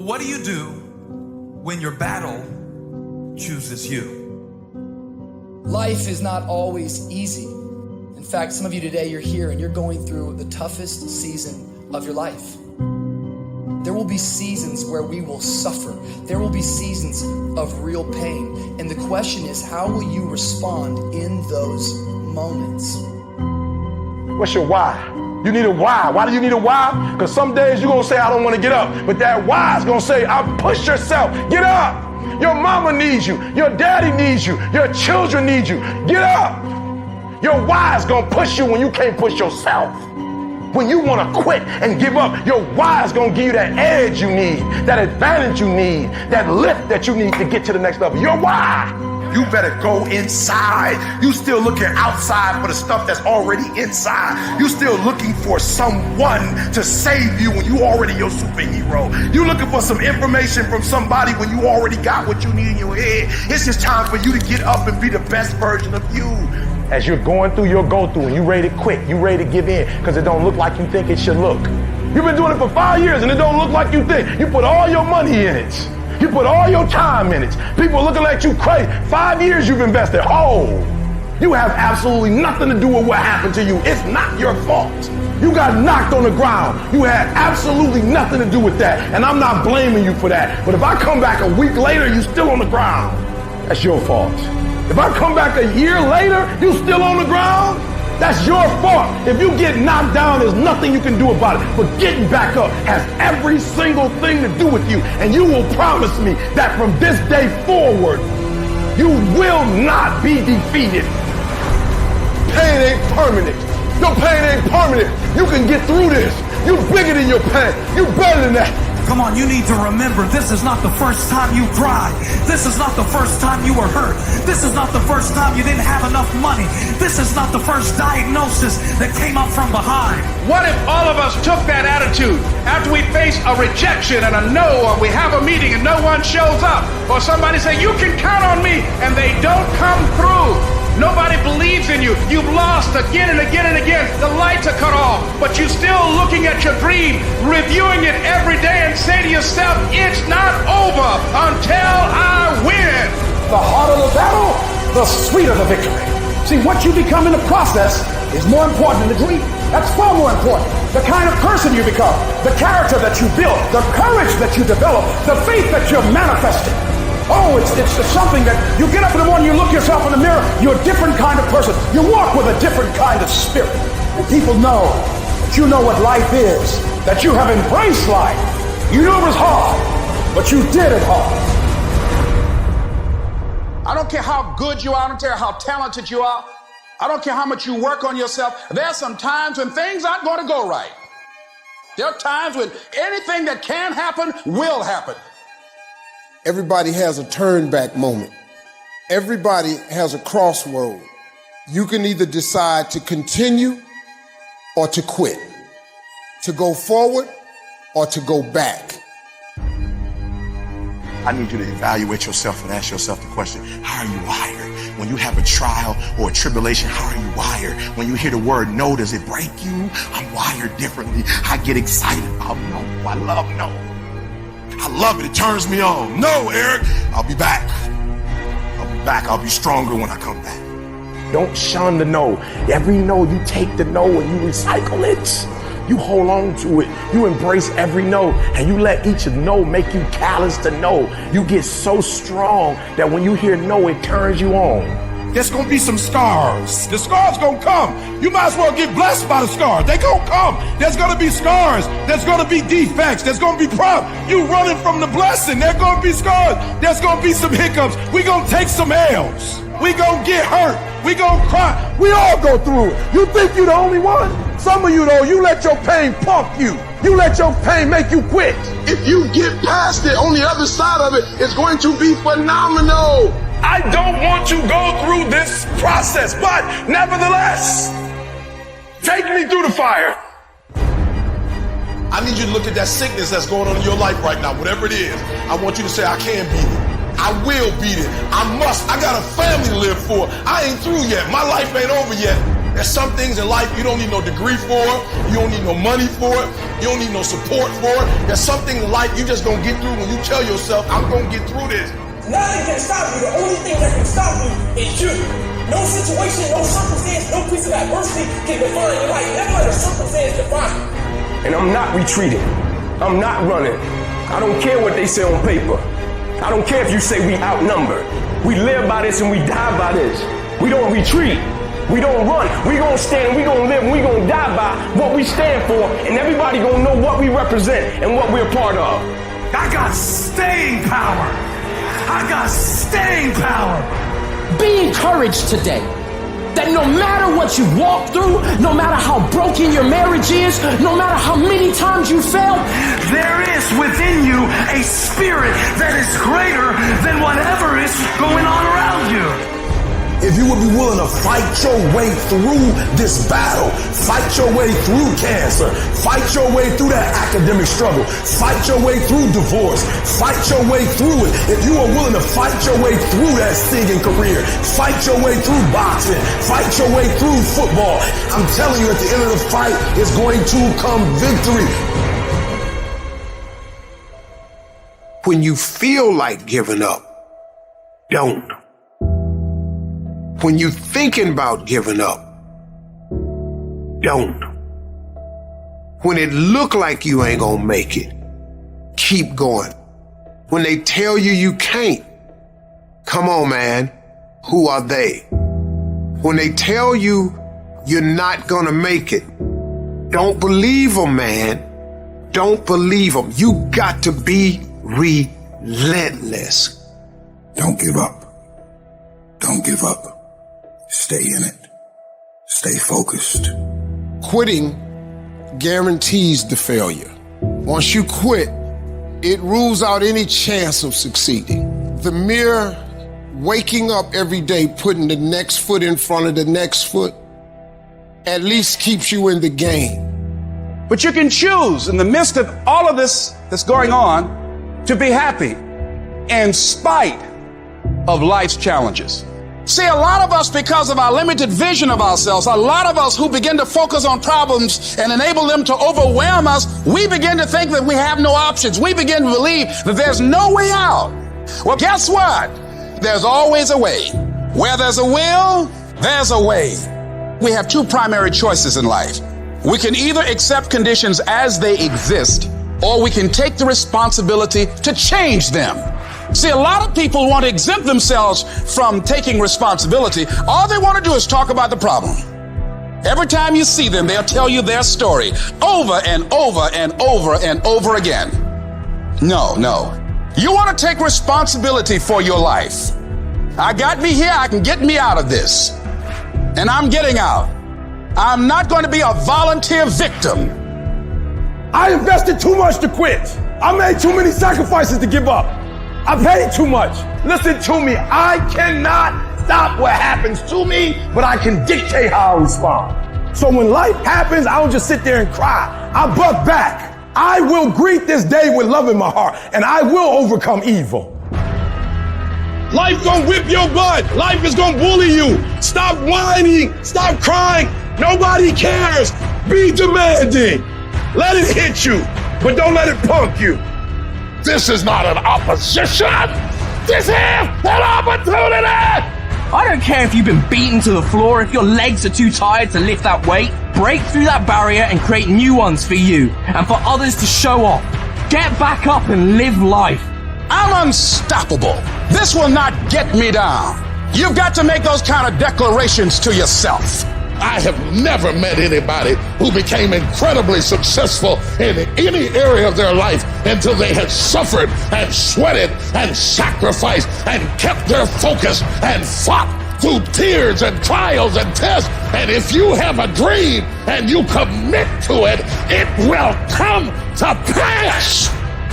What do you do when your battle chooses you? Life is not always easy. In fact, some of you today, you're here and you're going through the toughest season of your life. There will be seasons where we will suffer. There will be seasons of real pain. And the question is, how will you respond in those moments? What's your why? You need a why. Why do you need a why? Because some days you're going to say, I don't want to get up. But that why is going to say, push yourself. Get up. Your mama needs you. Your daddy needs you. Your children need you. Get up. Your why is going to push you when you can't push yourself. When you want to quit and give up, your why is going to give you that edge you need, that advantage you need, that lift that you need to get to the next level. Your why. You better go inside. You still looking outside for the stuff that's already inside. You still looking for someone to save you when you already your superhero. You looking for some information from somebody when you already got what you need in your head. It's just time for you to get up and be the best version of you. As you're going through your go-through and you ready to quit, you ready to give in because it don't look like you think it should look. You've been doing it for 5 years and it don't look like you think. You put all your money in it. You put all your time in it. People looking at you crazy. 5 years you've invested. Oh, you have absolutely nothing to do with what happened to you. It's not your fault. You got knocked on the ground. You had absolutely nothing to do with that. And I'm not blaming you for that. But if I come back a week later, you still on the ground. That's your fault. If I come back a year later, you still on the ground, that's your fault. If you get knocked down, there's nothing you can do about it. But getting back up has every single thing to do with you. And you will promise me that from this day forward, you will not be defeated. Pain ain't permanent. Your pain ain't permanent. You can get through this. You bigger than your pain. You better than that. Come on, you need to remember, this is not the first time you cried. This is not the first time you were hurt. This is not the first time you didn't have enough money. This is not the first diagnosis that came up from behind. What if all of us took that attitude after we face a rejection and a no, or we have a meeting and no one shows up, or somebody say, you can count on me, and they don't come through? Nobody believes in you. You've lost again and again and again. The lights are cut off, but you're still looking at your dream, reviewing it every day, and say to yourself, it's not over until I win. The harder the battle, the sweeter the victory. See, what you become in the process is more important than the dream. That's far more important. The kind of person you become, the character that you build, the courage that you develop, the faith that you're manifesting. Oh, it's something that you get up in the morning, you look yourself in the mirror, you're a different kind of person. You walk with a different kind of spirit. And people know that you know what life is, that you have embraced life. You knew it was hard, but you did it hard. I don't care how good you are, I don't care how talented you are, I don't care how much you work on yourself. There are some times when things aren't going to go right. There are times when anything that can happen will happen. Everybody has a turn back moment. Everybody has a crossroad. You can either decide to continue or to quit, to go forward or to go back. I need you to evaluate yourself and ask yourself the question, how are you wired? When you have a trial or a tribulation, how are you wired? When you hear the word no, does it break you? I'm wired differently. I get excited about no. I love no. I love it. It turns me on. No, Eric, I'll be back. I'll be back. I'll be stronger when I come back. Don't shun the no. Every no, you take the no and you recycle it. You hold on to it. You embrace every no and you let each no make you callous to no. You get so strong that when you hear no, it turns you on. There's gonna be some scars. The scars gonna come. You might as well get blessed by the scars. They gonna come. There's gonna be scars. There's gonna be defects. There's gonna be problems. You running from the blessing. There's gonna be scars. There's gonna be some hiccups. We gonna take some L's. We gonna get hurt. We gonna cry. We all go through it. You think you the only one? Some of you though, you let your pain pump you. You let your pain make you quit. If you get past it, on the other side of it, it's going to be phenomenal. I don't want to go through this process, but nevertheless, take me through the fire. I need you to look at that sickness that's going on in your life right now, whatever it is. I want you to say, I can beat it. I will beat it. I must. I got a family to live for. I ain't through yet. My life ain't over yet. There's some things in life you don't need no degree for, you don't need no money for it, you don't need no support for it. There's some things in life you just gonna get through when you tell yourself, I'm gonna get through this. Nothing can stop you. The only thing that can stop you is you. No situation, no circumstance, no piece of adversity can define your life. Never let a circumstance define you. And I'm not retreating. I'm not running. I don't care what they say on paper. I don't care if you say we outnumbered. We live by this and we die by this. We don't retreat. We don't run. We gonna stand, we gonna live, and we gonna die by what we stand for, and everybody gonna know what we represent and what we're a part of. I got staying power. I got staying power. Be encouraged today that no matter what you walk through, no matter how broken your marriage is, no matter how many times you fail, there is within you a spirit that is greater than whatever is going on around you. If you would be willing to fight your way through this battle, fight your way through cancer, fight your way through that academic struggle, fight your way through divorce, fight your way through it. If you are willing to fight your way through that singing career, fight your way through boxing, fight your way through football, I'm telling you, at the end of the fight is going to come victory. When you feel like giving up, don't. When you're thinking about giving up, don't. When it look like you ain't gonna make it, keep going. When they tell you you can't, come on, man, who are they? When they tell you you're not gonna make it, don't believe them, man. Don't believe them. You got to be relentless. Don't give up. Don't give up. Stay in it. Stay focused. Quitting guarantees the failure. Once you quit, it rules out any chance of succeeding. The mere waking up every day, putting the next foot in front of the next foot, at least keeps you in the game. But you can choose in the midst of all of this that's going on to be happy in spite of life's challenges. See, a lot of us, because of our limited vision of ourselves, a lot of us who begin to focus on problems and enable them to overwhelm us, we begin to think that we have no options. We begin to believe that there's no way out. Well, guess what? There's always a way. Where there's a will, there's a way. We have two primary choices in life. We can either accept conditions as they exist, or we can take the responsibility to change them. See, a lot of people want to exempt themselves from taking responsibility. All they want to do is talk about the problem. Every time you see them, they'll tell you their story over and over and over and over again. No. You want to take responsibility for your life. I got me here, I can get me out of this. And I'm getting out. I'm not going to be a volunteer victim. I invested too much to quit. I made too many sacrifices to give up. I paid too much. Listen to me. I cannot stop what happens to me, but I can dictate how I respond. So when life happens, I don't just sit there and cry. I buck back. I will greet this day with love in my heart, and I will overcome evil. Life gonna whip your butt. Life is gonna bully you. Stop whining. Stop crying. Nobody cares. Be demanding. Let it hit you, but don't let it punk you. This is not an opposition. This is an opportunity. I don't care if you've been beaten to the floor, if your legs are too tired to lift that weight. Break through that barrier and create new ones for you and for others to show off. Get back up and live life. I'm unstoppable. This will not get me down. You've got to make those kind of declarations to yourself. I have never met anybody who became incredibly successful in any area of their life until they had suffered and sweated and sacrificed and kept their focus and fought through tears and trials and tests. And if you have a dream and you commit to it, it will come to pass.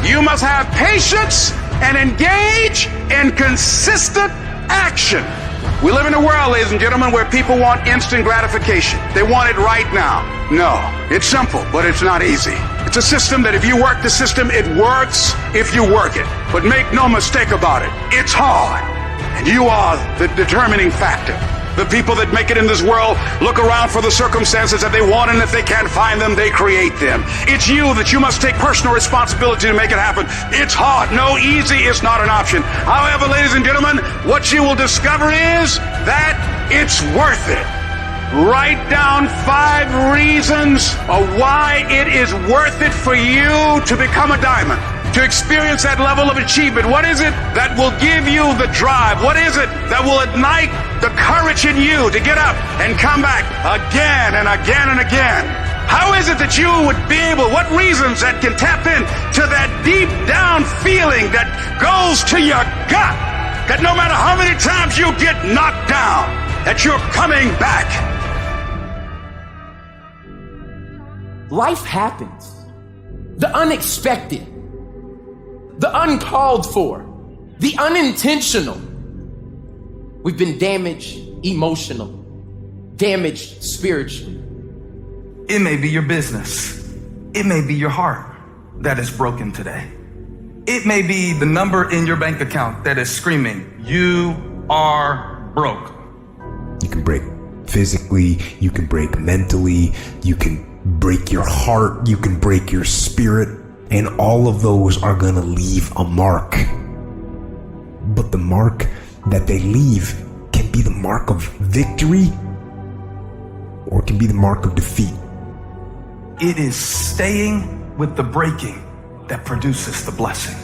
You must have patience and engage in consistent action. We live in a world, ladies and gentlemen, where people want instant gratification. They want it right now. No, it's simple, but it's not easy. It's a system that if you work the system, it works if you work it. But make no mistake about it, it's hard. And you are the determining factor. The people that make it in this world look around for the circumstances that they want, and if they can't find them, they create them. It's you that you must take personal responsibility to make it happen. It's hard. No, easy is not an option. However, ladies and gentlemen, what you will discover is that it's worth it. Write down 5 reasons of why it is worth it for you to become a diamond, to experience that level of achievement. What is it that will give you the drive? What is it that will ignite the courage in you to get up and come back again and again and again? How is it that you would be able, what reasons that can tap in to that deep down feeling that goes to your gut, that no matter how many times you get knocked down, that you're coming back? Life happens. The unexpected, the uncalled for, the unintentional. We've been damaged emotional, damaged spiritually. It may be your business. It may be your heart that is broken today. It may be the number in your bank account that is screaming, you are broke. You can break physically, you can break mentally, you can break your heart, you can break your spirit, and all of those are gonna leave a mark. But the mark that they leave can be the mark of victory, or it can be the mark of defeat. It is staying with the breaking that produces the blessing.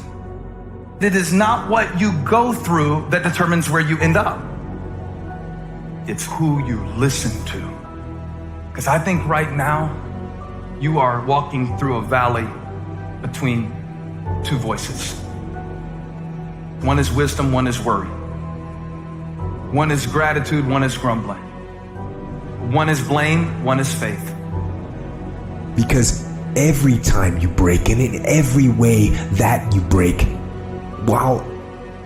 It is not what you go through that determines where you end up. It's who you listen to. Because I think right now, you are walking through a valley between 2 voices. One is wisdom, one is worry. One is gratitude, one is grumbling. One is blame, one is faith. Because every time you break, and in every way that you break, while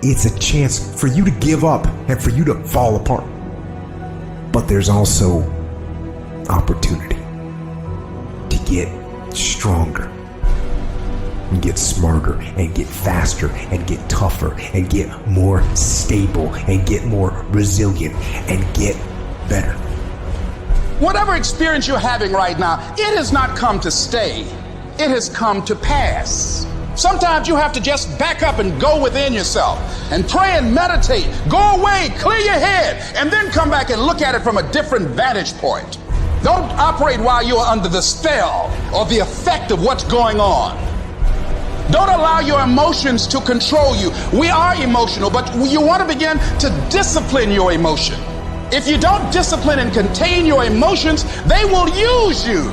it's a chance for you to give up and for you to fall apart, but there's also opportunity to get stronger and get smarter and get faster and get tougher and get more stable and get more resilient and get better. Whatever experience you're having right now, it has not come to stay. It has come to pass. Sometimes you have to just back up and go within yourself and pray and meditate. Go away, clear your head, and then come back and look at it from a different vantage point. Don't operate while you are under the spell or the effect of what's going on. Don't allow your emotions to control you. We are emotional, but you want to begin to discipline your emotion. If you don't discipline and contain your emotions, they will use you.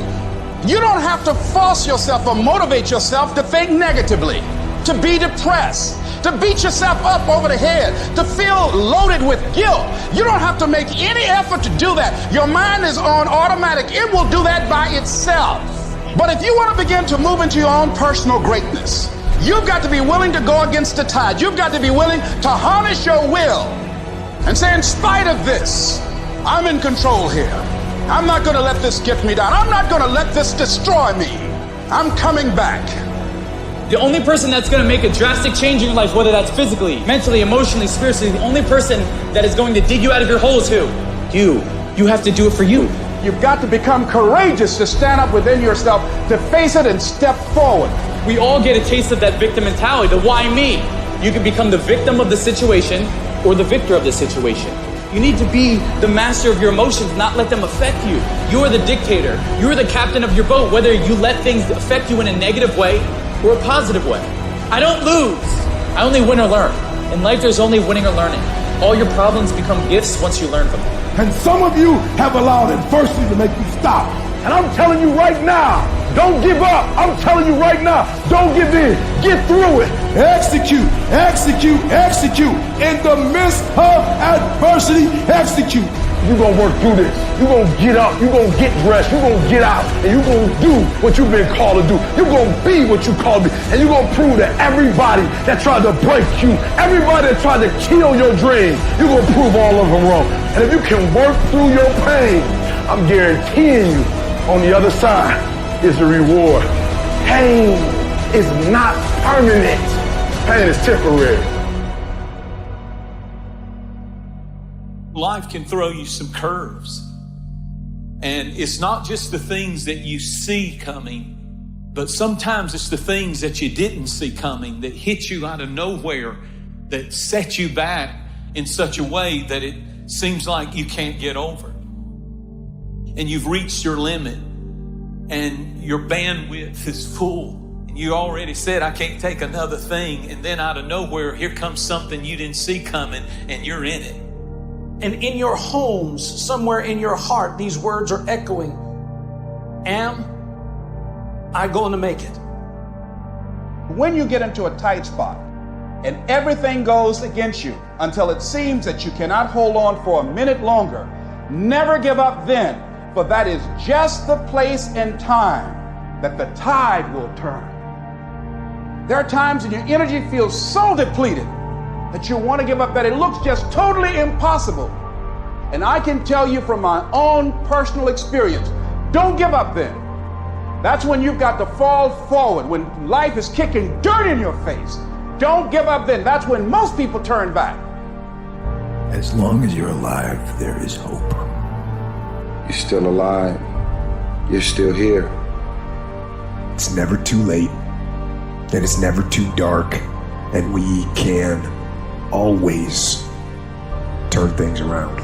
You don't have to force yourself or motivate yourself to think negatively, to be depressed, to beat yourself up over the head, to feel loaded with guilt. You don't have to make any effort to do that. Your mind is on automatic. It will do that by itself. But if you want to begin to move into your own personal greatness, you've got to be willing to go against the tide. You've got to be willing to harness your will and say, in spite of this, I'm in control here. I'm not going to let this get me down. I'm not going to let this destroy me. I'm coming back. The only person that's going to make a drastic change in your life, whether that's physically, mentally, emotionally, spiritually, the only person that is going to dig you out of your hole is who? You. You have to do it for you. You've got to become courageous to stand up within yourself, to face it and step forward. We all get a taste of that victim mentality, the why me. You can become the victim of the situation or the victor of the situation. You need to be the master of your emotions, not let them affect you. You are the dictator. You are the captain of your boat, whether you let things affect you in a negative way or a positive way. I don't lose. I only win or learn. In life, there's only winning or learning. All your problems become gifts once you learn from them. And some of you have allowed adversity to make you stop. And I'm telling you right now, don't give up. I'm telling you right now, don't give in. Get through it. Execute, execute, execute. In the midst of adversity, execute. You're going to work through this. You're going to get up. You're going to get dressed. You're going to get out. And you're going to do what you've been called to do. You're going to be what you called to be. And you're going to prove to everybody that tried to break you, everybody that tried to kill your dreams, you're going to prove all of them wrong. And if you can work through your pain, I'm guaranteeing you, on the other side is a reward. Pain is not permanent. Pain is temporary. life can throw you some curves. And it's not just the things that you see coming, but sometimes it's the things that you didn't see coming that hit you out of nowhere, that set you back in such a way that it seems like you can't get over. And you've reached your limit and your bandwidth is full. And you already said, I can't take another thing. And then out of nowhere, here comes something you didn't see coming and you're in it. And in your homes, somewhere in your heart, these words are echoing. Am I going to make it? When you get into a tight spot and everything goes against you until it seems that you cannot hold on for a minute longer, never give up then, for that is just the place and time that the tide will turn. There are times when your energy feels so depleted that you want to give up, that it looks just totally impossible. And I can tell you from my own personal experience, don't give up then. That's when you've got to fall forward, when life is kicking dirt in your face. Don't give up then. That's when most people turn back. As long as you're alive, there is hope. You're still alive. You're still here. It's never too late, and it's never too dark, and we can always turn things around.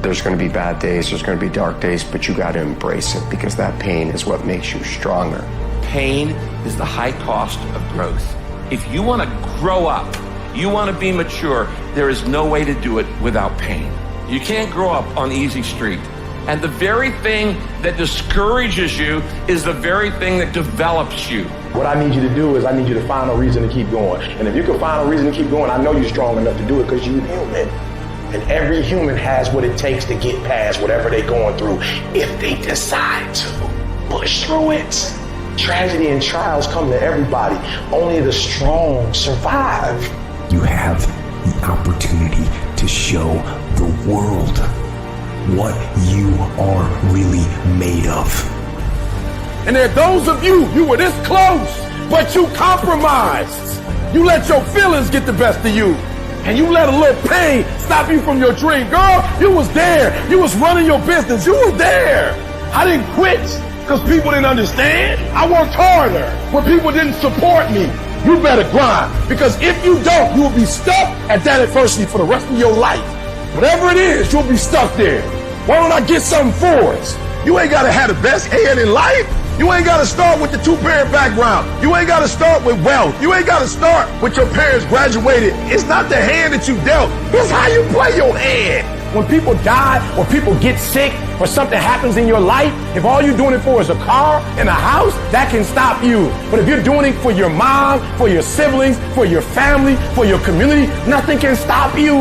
There's going to be bad days, there's going to be dark days, but you got to embrace it, because that pain is what makes you stronger. Pain is the high cost of growth. If you want to grow up, you want to be mature, there is no way to do it without pain. You can't grow up on easy street. And the very thing that discourages you is the very thing that develops you. What I need you to do is I need you to find a reason to keep going. And if you can find a reason to keep going, I know you're strong enough to do it, because you're human. And every human has what it takes to get past whatever they're going through if they decide to push through it. Tragedy and trials come to everybody. Only the strong survive. You have the opportunity to show the world what you are really made of. And there are those of you were this close, but you compromised. You let your feelings get the best of you. And you let a little pain stop you from your dream. Girl, you was there. You was running your business. You was there. I didn't quit because people didn't understand. I worked harder when people didn't support me. You better grind, because if you don't, you will be stuck at that adversity for the rest of your life. Whatever it is, you'll be stuck there. Why don't I get something for us? You ain't got to have the best head in life. You ain't got to start with the two-parent background. You ain't got to start with wealth. You ain't got to start with your parents graduated. It's not the hand that you dealt. It's how you play your hand. When people die or people get sick or something happens in your life, if all you're doing it for is a car and a house, that can stop you. But if you're doing it for your mom, for your siblings, for your family, for your community, nothing can stop you.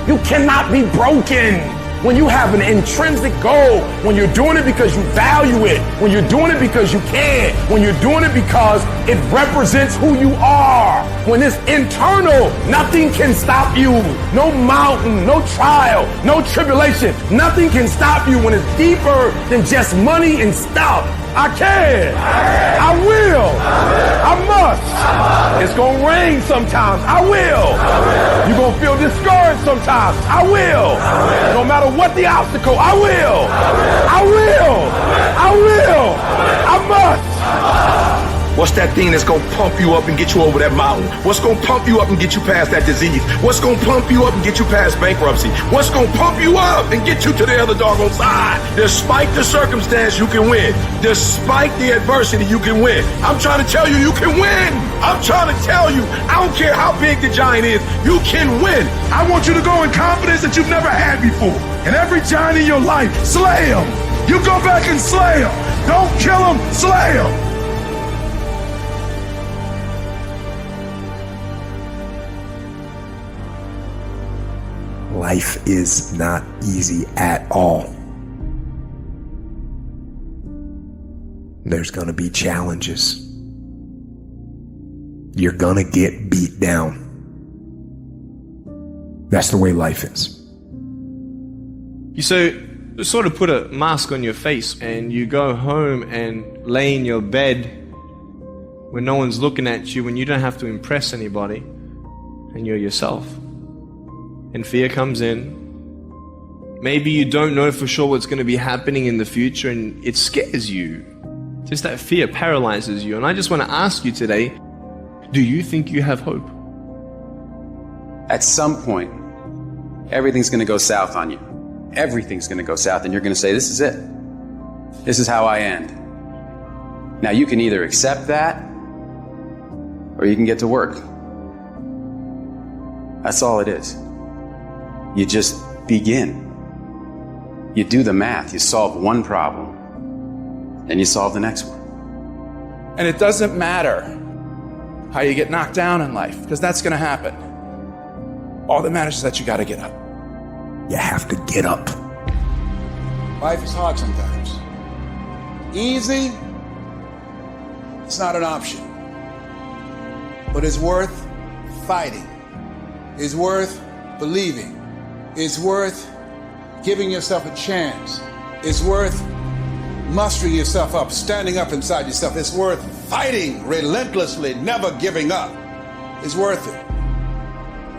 You cannot be broken. When you have an intrinsic goal, when you're doing it because you value it, when you're doing it because you can, when you're doing it because it represents who you are, when it's internal, nothing can stop you. No mountain, no trial, no tribulation, nothing can stop you when it's deeper than just money and stuff. I can. I will. I must. It's going to rain sometimes. I will. You're going to feel discouraged sometimes. I will. No matter what the obstacle, I will. I will. I will. I must. What's that thing that's gonna pump you up and get you over that mountain? What's gonna pump you up and get you past that disease? What's gonna pump you up and get you past bankruptcy? What's gonna pump you up and get you to the other doggone side? Despite the circumstance, you can win. Despite the adversity, you can win. I'm trying to tell you, you can win. I'm trying to tell you, I don't care how big the giant is, you can win. I want you to go in confidence that you've never had before. And every giant in your life, slay him. You go back and slay him. Don't kill him, slay him. Life is not easy at all. There's gonna be challenges. You're gonna get beat down. That's the way life is. You sort of put a mask on your face and you go home and lay in your bed when no one's looking at you, when you don't have to impress anybody, and you're yourself. And fear comes in, Maybe you don't know for sure what's going to be happening in the future and it scares you. Just that fear paralyzes you. And I just want to ask you today, do you think you have hope? At some point, everything's going to go south on you. Everything's going to go south and you're going to say, this is it. This is how I end. Now you can either accept that or you can get to work. That's all it is. You just begin. You do the math. You solve one problem and you solve the next one. And it doesn't matter how you get knocked down in life, because that's going to happen. All that matters is that you got to get up. You have to get up. Life is hard sometimes. Easy, it's not an option. But it's worth fighting. It's worth believing. It's worth giving yourself a chance. It's worth mustering yourself up, standing up inside yourself. It's worth fighting relentlessly, never giving up. It's worth it.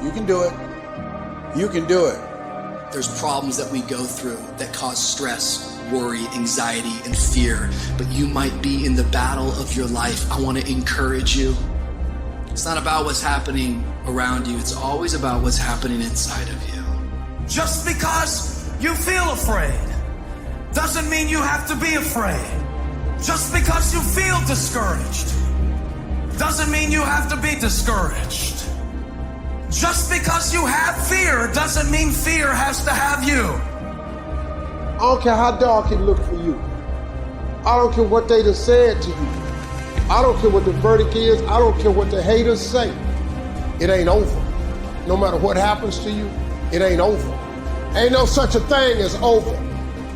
You can do it. You can do it. There's problems that we go through that cause stress, worry, anxiety, and fear. But you might be in the battle of your life. I want to encourage you. It's not about what's happening around you. It's always about what's happening inside of you. Just because you feel afraid doesn't mean you have to be afraid. Just because you feel discouraged doesn't mean you have to be discouraged. Just because you have fear doesn't mean fear has to have you. I don't care how dark it look for you. I don't care what they done said to you. I don't care what the verdict is. I don't care what the haters say. It ain't over. No matter what happens to you, it ain't over. Ain't no such a thing as over.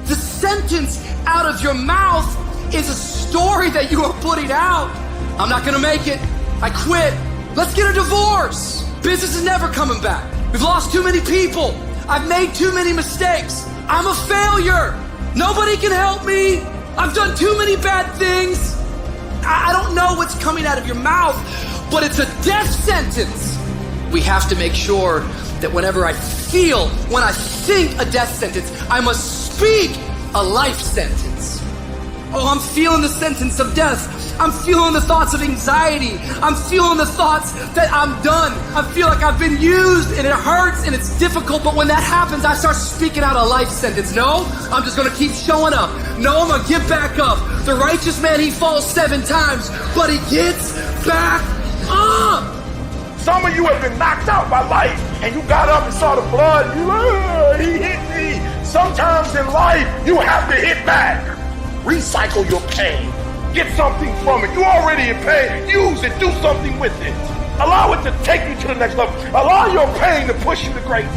The sentence out of your mouth is a story that you are putting out. I'm not gonna make it. I quit. Let's get a divorce. Business is never coming back. We've lost too many people. I've made too many mistakes. I'm a failure. Nobody can help me. I've done too many bad things. I don't know what's coming out of your mouth, but it's a death sentence. We have to make sure that whenever I feel, when I think a death sentence, I must speak a life sentence. Oh, I'm feeling the sentence of death. I'm feeling the thoughts of anxiety. I'm feeling the thoughts that I'm done. I feel like I've been used and it hurts and it's difficult. But when that happens, I start speaking out a life sentence. No, I'm just gonna keep showing up. No, I'm gonna get back up. The righteous man, he falls 7 times, but he gets back up. Some of you have been knocked out by life and you got up and saw the blood. You he hit me. Sometimes in life, you have to hit back. Recycle your pain. Get something from it. You already in pain. Use it. Do something with it. Allow it to take you to the next level. Allow your pain to push you to greatness.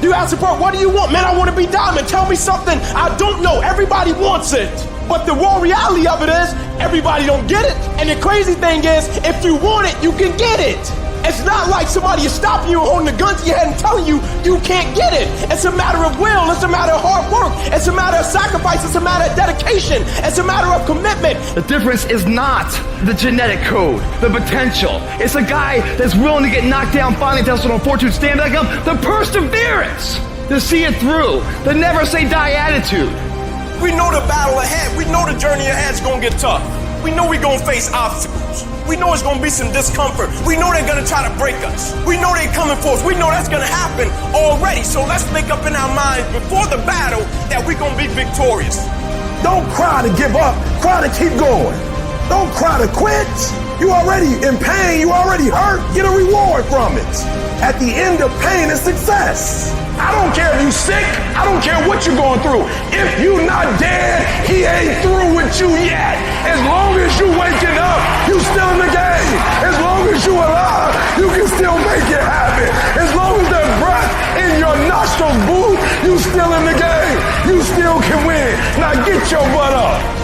You ask the bro, what do you want? Man, I want to be diamond. Tell me something I don't know. Everybody wants it. But the raw reality of it is, everybody don't get it. And the crazy thing is, if you want it, you can get it. It's not like somebody is stopping you, holding the gun to your head and telling you you can't get it. It's a matter of will. It's a matter of hard work. It's a matter of sacrifice. It's a matter of dedication. It's a matter of commitment. The difference is not the genetic code, the potential. It's a guy that's willing to get knocked down, finally tested on fortune, stand back up, the perseverance to see it through, the never say die attitude. We know the battle ahead. We know the journey ahead is going to get tough. We know we're going to face obstacles. We know it's going to be some discomfort. We know they're going to try to break us. We know they're coming for us. We know that's going to happen already. So let's make up in our minds before the battle that we're going to be victorious. Don't cry to give up. Cry to keep going. Don't cry to quit. You already in pain. You already hurt. Get a reward from it. At the end of pain is success. I don't care if you sick. I don't care what you're going through. If you not dead, he ain't through with you yet. As long as you waking up, you still in the game. As long as you alive, you can still make it happen. As long as there's breath in your nostrils, boo, you still in the game. You still can win. Now get your butt up.